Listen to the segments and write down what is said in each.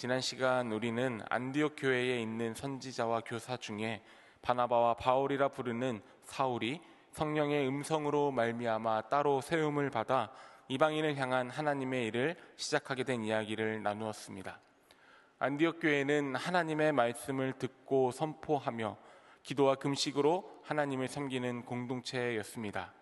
지난 시간 우리는 안디옥 교회에 있는 선지자와 교사 중에 바나바와 바울이라 부르는 사울이 성령의 음성으로 말미암아 따로 세움을 받아 이방인을 향한 하나님의 일을 시작하게 된 이야기를 나누었습니다. 안디옥 교회는 하나님의 말씀을 듣고 선포하며 기도와 금식으로 하나님을 섬기는 공동체였습니다.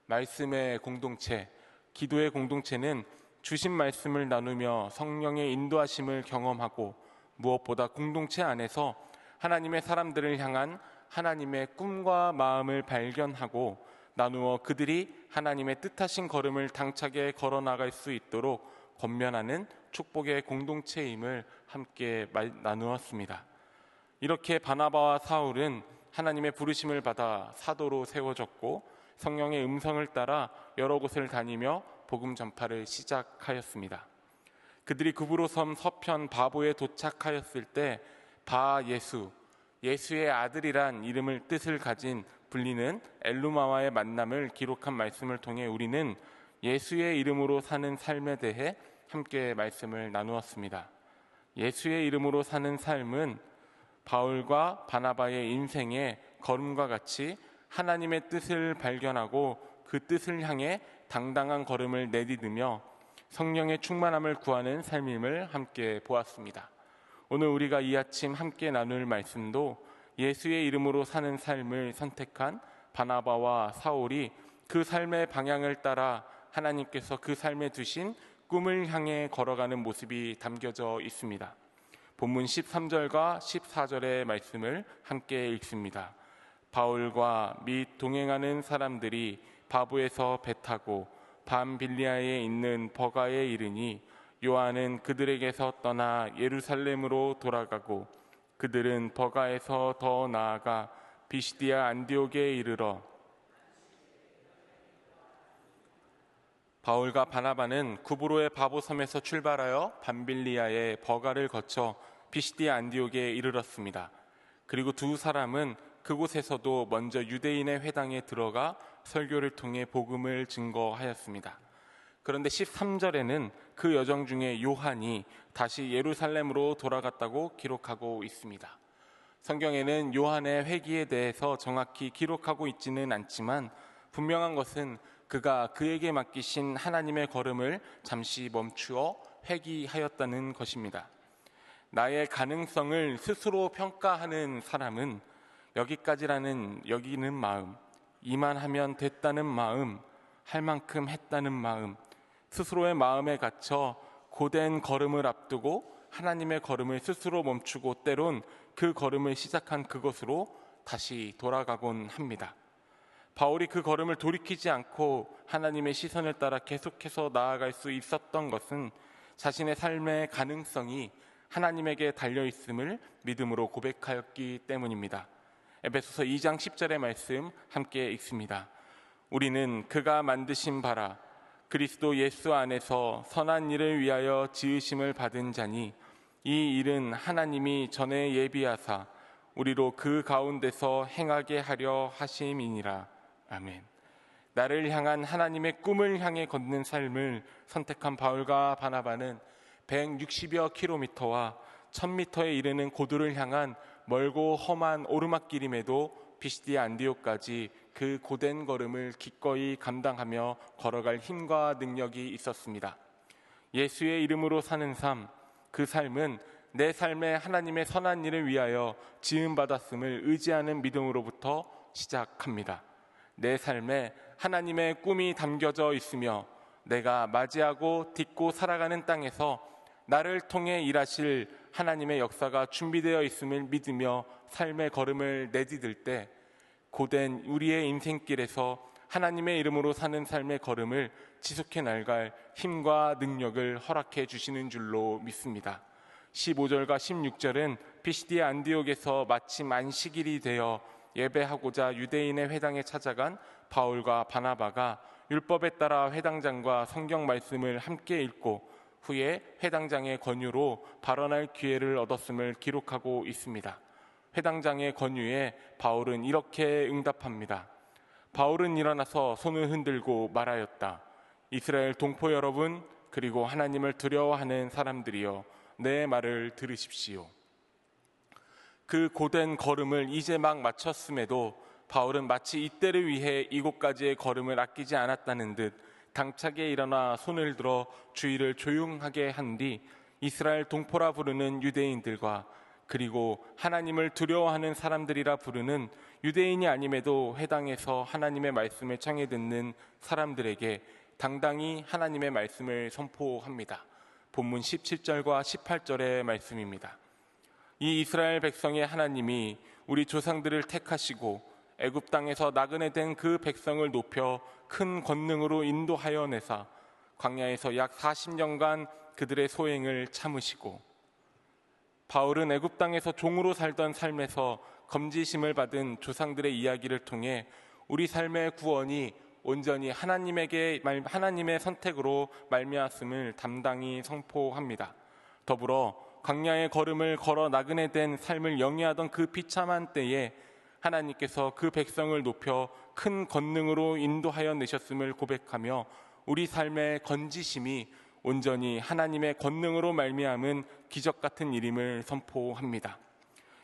말씀의 공동체, 기도의 공동체는 주신 말씀을 나누며 성령의 인도하심을 경험하고 무엇보다 공동체 안에서 하나님의 사람들을 향한 하나님의 꿈과 마음을 발견하고 나누어 그들이 하나님의 뜻하신 걸음을 당차게 걸어나갈 수 있도록 권면하는 축복의 공동체임을 함께 나누었습니다. 이렇게 바나바와 사울은 하나님의 부르심을 받아 사도로 세워졌고 성령의 음성을 따라 여러 곳을 다니며 복음 전파를 시작하였습니다. 그들이 구브로섬 서편 바보에 도착하였을 때 바예수, 예수의 아들이란 이름을 뜻을 가진 불리는 엘루마와의 만남을 기록한 말씀을 통해 우리는 예수의 이름으로 사는 삶에 대해 함께 말씀을 나누었습니다. 예수의 이름으로 사는 삶은 바울과 바나바의 인생의 걸음과 같이 하나님의 뜻을 발견하고 그 뜻을 향해 당당한 걸음을 내디디며 성령의 충만함을 구하는 삶임을 함께 보았습니다. 오늘 우리가 이 아침 함께 나눌 말씀도 예수의 이름으로 사는 삶을 선택한 바나바와 사울이 그 삶의 방향을 따라 하나님께서 그 삶에 두신 꿈을 향해 걸어가는 모습이 담겨져 있습니다. 본문 13절과 14절의 말씀을 함께 읽습니다. 바울과 및 동행하는 사람들이 바보에서 배 타고 밤빌리아에 있는 버가에 이르니 요한은 그들에게서 떠나 예루살렘으로 돌아가고 그들은 버가에서 더 나아가 비시디아 안디옥에 이르러 바울과 바나바는 구브로의 바보섬에서 출발하여 밤빌리아의 버가를 거쳐 비시디아 안디옥에 이르렀습니다. 그리고 두 사람은 그곳에서도 먼저 유대인의 회당에 들어가 설교를 통해 복음을 증거하였습니다. 그런데 13절에는 그 여정 중에 요한이 다시 예루살렘으로 돌아갔다고 기록하고 있습니다. 성경에는 요한의 회귀에 대해서 정확히 기록하고 있지는 않지만 분명한 것은 그가 그에게 맡기신 하나님의 걸음을 잠시 멈추어 회귀하였다는 것입니다. 나의 가능성을 스스로 평가하는 사람은 여기까지라는 여기는 마음, 이만하면 됐다는 마음, 할 만큼 했다는 마음, 스스로의 마음에 갇혀 고된 걸음을 앞두고 하나님의 걸음을 스스로 멈추고 때론 그 걸음을 시작한 그곳으로 다시 돌아가곤 합니다. 바울이 그 걸음을 돌이키지 않고 하나님의 시선을 따라 계속해서 나아갈 수 있었던 것은 자신의 삶의 가능성이 하나님에게 달려있음을 믿음으로 고백하였기 때문입니다. 에베소서 2장 10절의 말씀 함께 읽습니다. 우리는 그가 만드신 바라 그리스도 예수 안에서 선한 일을 위하여 지으심을 받은 자니 이 일은 하나님이 전에 예비하사 우리로 그 가운데서 행하게 하려 하심이니라. 아멘. 나를 향한 하나님의 꿈을 향해 걷는 삶을 선택한 바울과 바나바는 160여 킬로미터와 1000m에 이르는 고도를 향한 멀고 험한 오르막길임에도 비시디아 안디옥까지 그 고된 걸음을 기꺼이 감당하며 걸어갈 힘과 능력이 있었습니다. 예수의 이름으로 사는 삶, 그 삶은 내 삶에 하나님의 선한 일을 위하여 지음받았음을 의지하는 믿음으로부터 시작합니다. 내 삶에 하나님의 꿈이 담겨져 있으며 내가 맞이하고 딛고 살아가는 땅에서 나를 통해 일하실 하나님의 역사가 준비되어 있음을 믿으며 삶의 걸음을 내디딜 때 고된 우리의 인생길에서 하나님의 이름으로 사는 삶의 걸음을 지속해 나갈 힘과 능력을 허락해 주시는 줄로 믿습니다. 15절과 16절은 비시디아 안디옥에서 마침 안식일이 되어 예배하고자 유대인의 회당에 찾아간 바울과 바나바가 율법에 따라 회당장과 성경 말씀을 함께 읽고 후에 회당장의 권유로 발언할 기회를 얻었음을 기록하고 있습니다. 회당장의 권유에 바울은 이렇게 응답합니다. 바울은 일어나서 손을 흔들고 말하였다. 이스라엘 동포 여러분, 그리고 하나님을 두려워하는 사람들이여, 내 말을 들으십시오. 그 고된 걸음을 이제 막 마쳤음에도 바울은 마치 이때를 위해 이곳까지의 걸음을 아끼지 않았다는 듯 당차게 일어나 손을 들어 주위를 조용하게 한 뒤 이스라엘 동포라 부르는 유대인들과 그리고 하나님을 두려워하는 사람들이라 부르는 유대인이 아님에도 회당에서 하나님의 말씀을 청해 듣는 사람들에게 당당히 하나님의 말씀을 선포합니다. 본문 17절과 18절의 말씀입니다. 이 이스라엘 백성의 하나님이 우리 조상들을 택하시고 애굽 땅에서 나그네 된 그 백성을 높여 큰 권능으로 인도하여 내사 광야에서 약 40년간 그들의 소행을 참으시고, 바울은 애굽 땅에서 종으로 살던 삶에서 검지심을 받은 조상들의 이야기를 통해 우리 삶의 구원이 온전히 하나님의 선택으로 말미암음을 담당히 선포합니다. 더불어 광야의 걸음을 걸어 나그네 된 삶을 영위하던 그 비참한 때에 하나님께서 그 백성을 높여 큰 권능으로 인도하여 내셨음을 고백하며 우리 삶의 건지심이 온전히 하나님의 권능으로 말미암은 기적 같은 일임을 선포합니다.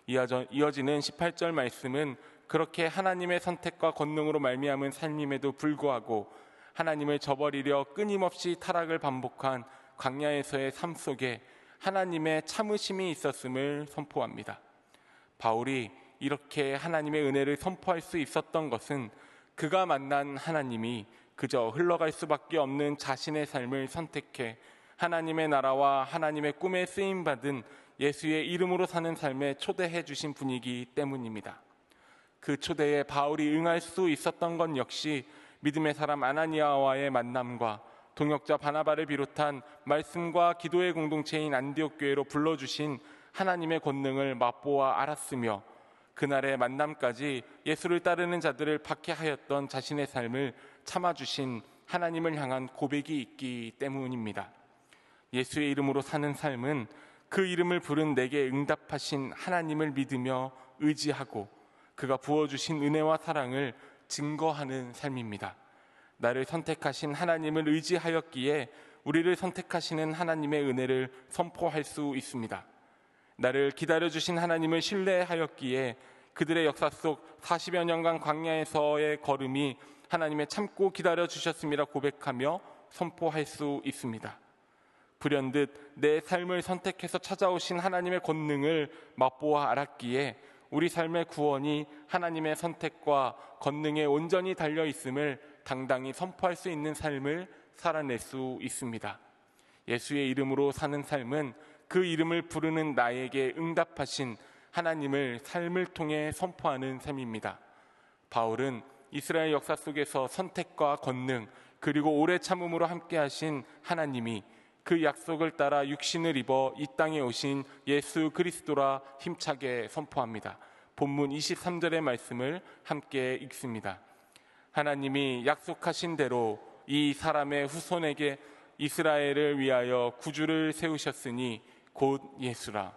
이어지는 18절 말씀은 그렇게 하나님의 선택과 권능으로 말미암은 삶임에도 불구하고 하나님을 저버리려 끊임없이 타락을 반복한 광야에서의 삶 속에 하나님의 참으심이 있었음을 선포합니다. 바울이 이렇게 하나님의 은혜를 선포할 수 있었던 것은 그가 만난 하나님이 그저 흘러갈 수밖에 없는 자신의 삶을 선택해 하나님의 나라와 하나님의 꿈에 쓰임받은 예수의 이름으로 사는 삶에 초대해 주신 분이기 때문입니다. 그 초대에 바울이 응할 수 있었던 건 역시 믿음의 사람 아나니아와의 만남과 동역자 바나바를 비롯한 말씀과 기도의 공동체인 안디옥 교회로 불러주신 하나님의 권능을 맛보아 알았으며 그날의 만남까지 예수를 따르는 자들을 박해하였던 자신의 삶을 참아주신 하나님을 향한 고백이 있기 때문입니다. 예수의 이름으로 사는 삶은 그 이름을 부른 내게 응답하신 하나님을 믿으며 의지하고 그가 부어주신 은혜와 사랑을 증거하는 삶입니다. 나를 선택하신 하나님을 의지하였기에 우리를 선택하시는 하나님의 은혜를 선포할 수 있습니다. 나를 기다려주신 하나님을 신뢰하였기에 그들의 역사 속 40여 년간 광야에서의 걸음이 하나님의 참고 기다려주셨음이라 고백하며 선포할 수 있습니다. 불현듯 내 삶을 선택해서 찾아오신 하나님의 권능을 맛보아 알았기에 우리 삶의 구원이 하나님의 선택과 권능에 온전히 달려있음을 당당히 선포할 수 있는 삶을 살아낼 수 있습니다. 예수의 이름으로 사는 삶은 그 이름을 부르는 나에게 응답하신 하나님을 삶을 통해 선포하는 삶입니다. 바울은 이스라엘 역사 속에서 선택과 권능 그리고 오래 참음으로 함께하신 하나님이 그 약속을 따라 육신을 입어 이 땅에 오신 예수 그리스도라 힘차게 선포합니다. 본문 23절의 말씀을 함께 읽습니다. 하나님이 약속하신 대로 이 사람의 후손에게 이스라엘을 위하여 구주를 세우셨으니 곧 예수라.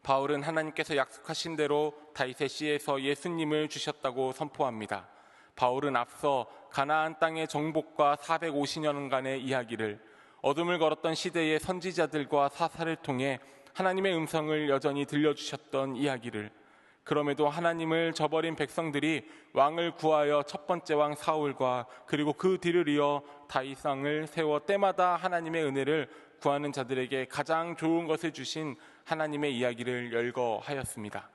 바울은 하나님께서 약속하신 대로 다윗의 씨에서 예수님을 주셨다고 선포합니다. 바울은 앞서 가나안 땅의 정복과 450년간의 이야기를, 어둠을 걸었던 시대의 선지자들과 사사를 통해 하나님의 음성을 여전히 들려주셨던 이야기를, 그럼에도 하나님을 저버린 백성들이 왕을 구하여 첫 번째 왕 사울과 그리고 그 뒤를 이어 다윗 왕을 세워 때마다 하나님의 은혜를 구하는 자들에게 가장 좋은 것을 주신 하나님의 이야기를 열거하였습니다.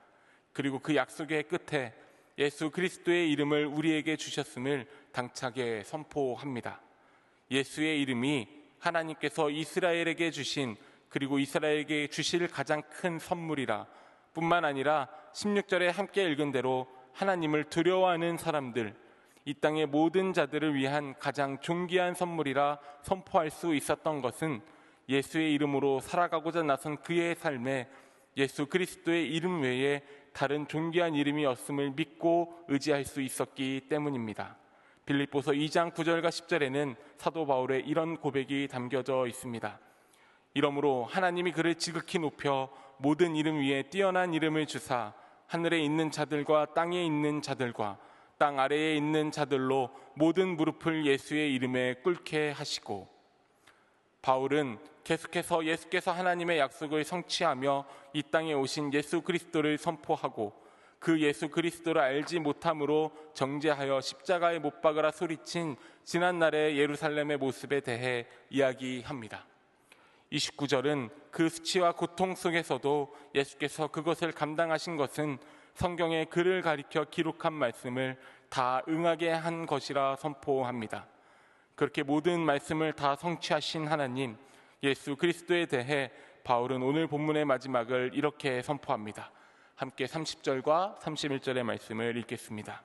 그리고 그 약속의 끝에 예수 그리스도의 이름을 우리에게 주셨음을 당차게 선포합니다. 예수의 이름이 하나님께서 이스라엘에게 주신 그리고 이스라엘에게 주실 가장 큰 선물이라 뿐만 아니라 16절에 함께 읽은 대로 하나님을 두려워하는 사람들, 이 땅의 모든 자들을 위한 가장 존귀한 선물이라 선포할 수 있었던 것은 예수의 이름으로 살아가고자 나선 그의 삶에 예수 그리스도의 이름 외에 다른 존귀한 이름이 없음을 믿고 의지할 수 있었기 때문입니다. 빌립보서 2장 9절과 10절에는 사도 바울의 이런 고백이 담겨져 있습니다. 이러므로 하나님이 그를 지극히 높여 모든 이름 위에 뛰어난 이름을 주사 하늘에 있는 자들과 땅에 있는 자들과 땅 아래에 있는 자들로 모든 무릎을 예수의 이름에 꿇게 하시고, 바울은 계속해서 예수께서 하나님의 약속을 성취하며 이 땅에 오신 예수 그리스도를 선포하고 그 예수 그리스도를 알지 못함으로 정죄하여 십자가에 못 박으라 소리친 지난날의 예루살렘의 모습에 대해 이야기합니다. 29절은 그 수치와 고통 속에서도 예수께서 그것을 감당하신 것은 성경의 그를 가리켜 기록한 말씀을 다 응하게 한 것이라 선포합니다. 그렇게 모든 말씀을 다 성취하신 하나님 예수 그리스도에 대해 바울은 오늘 본문의 마지막을 이렇게 선포합니다. 함께 30절과 31절의 말씀을 읽겠습니다.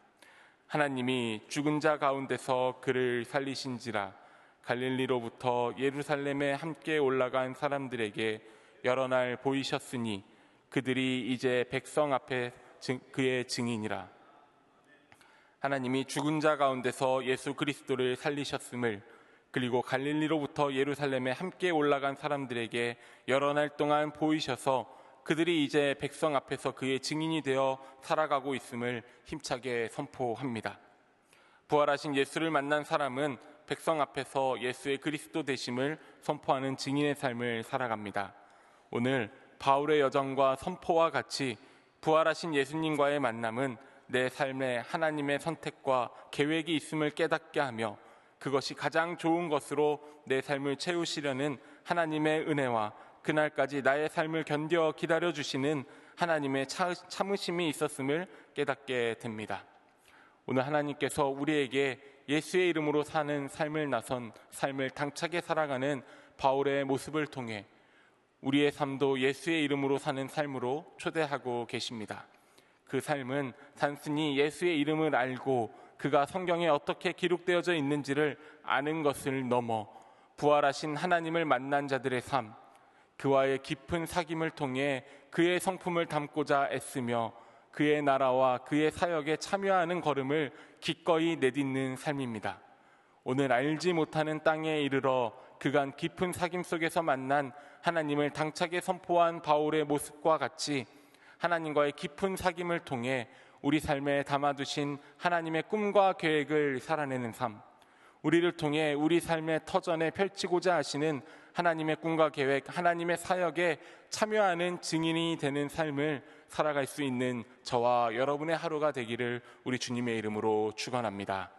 하나님이 죽은 자 가운데서 그를 살리신지라 갈릴리로부터 예루살렘에 함께 올라간 사람들에게 여러 날 보이셨으니 그들이 이제 백성 앞에 그의 증인이라. 하나님이 죽은 자 가운데서 예수 그리스도를 살리셨음을, 그리고 갈릴리로부터 예루살렘에 함께 올라간 사람들에게 여러 날 동안 보이셔서 그들이 이제 백성 앞에서 그의 증인이 되어 살아가고 있음을 힘차게 선포합니다. 부활하신 예수를 만난 사람은 백성 앞에서 예수의 그리스도 되심을 선포하는 증인의 삶을 살아갑니다. 오늘 바울의 여정과 선포와 같이 부활하신 예수님과의 만남은 내 삶에 하나님의 선택과 계획이 있음을 깨닫게 하며 그것이 가장 좋은 것으로 내 삶을 채우시려는 하나님의 은혜와 그날까지 나의 삶을 견뎌 기다려주시는 하나님의 참으심이 있었음을 깨닫게 됩니다. 오늘 하나님께서 우리에게 예수의 이름으로 사는 삶을 나선 삶을 당차게 살아가는 바울의 모습을 통해 우리의 삶도 예수의 이름으로 사는 삶으로 초대하고 계십니다. 그 삶은 단순히 예수의 이름을 알고 그가 성경에 어떻게 기록되어져 있는지를 아는 것을 넘어 부활하신 하나님을 만난 자들의 삶, 그와의 깊은 사귐을 통해 그의 성품을 담고자 애쓰며 그의 나라와 그의 사역에 참여하는 걸음을 기꺼이 내딛는 삶입니다. 오늘 알지 못하는 땅에 이르러 그간 깊은 사귐 속에서 만난 하나님을 당차게 선포한 바울의 모습과 같이 하나님과의 깊은 사귐을 통해 우리 삶에 담아두신 하나님의 꿈과 계획을 살아내는 삶, 우리를 통해 우리 삶의 터전에 펼치고자 하시는 하나님의 꿈과 계획, 하나님의 사역에 참여하는 증인이 되는 삶을 살아갈 수 있는 저와 여러분의 하루가 되기를 우리 주님의 이름으로 축원합니다.